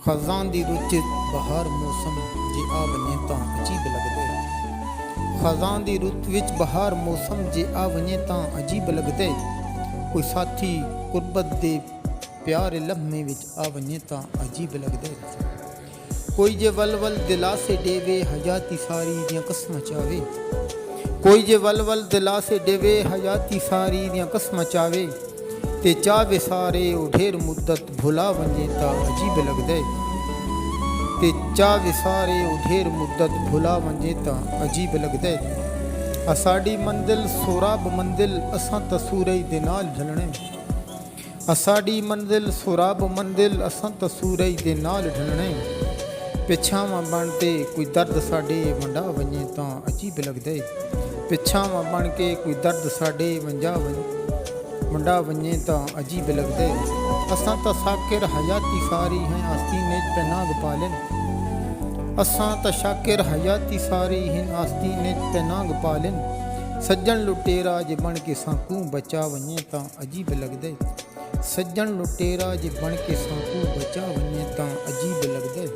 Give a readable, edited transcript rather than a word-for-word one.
खज़ां दी रुत बहार मौसम जे आ वञे तां अजीब लगदे। खज़ां दी रुत विच बहार मौसम जे आ वञे तां अजीब लगदे। कोई साथी गुरबत दे प्यारे लम्हे विच आ वञे तां अजीब लगदे। कोई जे वल वल दिलासे देवे हयाती सारी दियां कसमां चावे। कोई जे वल वल दिलासे देवे हयाती सारी दियां कसमां चावे ते चावे सारे ओ ढेर मुद्दत भुला वञे तां अजीब लगदे। ते चावे सारे ओ ढेर मुद्दत भुला वञे तां अजीब लगदे। असाडी मंजिल सोराब मंजिल असां त सूरज दे नाल ढलणे। असाडी मंजिल सोराब मंजिल असां त सूरज दे नाल ढलणे। पिछावां बण ते कोई दर्द साडे वंडा वञे तां अजीब लगदे। पिछावां बण के कोई दर्द साडे वंडा वञे तां अजीब लगदे। असां त शाकिर हयाती सारी हैं आस्तीने पे नाग पालन। असां त शाकिर हयाती सारी हैं आस्तीने पे नाग पालन। सज्जन लुटेरा जे बण के साकू बचा वञे तां अजीब लगदे। सज्जन लुटेरा जे बण के साकू बचा वञे तां अजीब लगदे।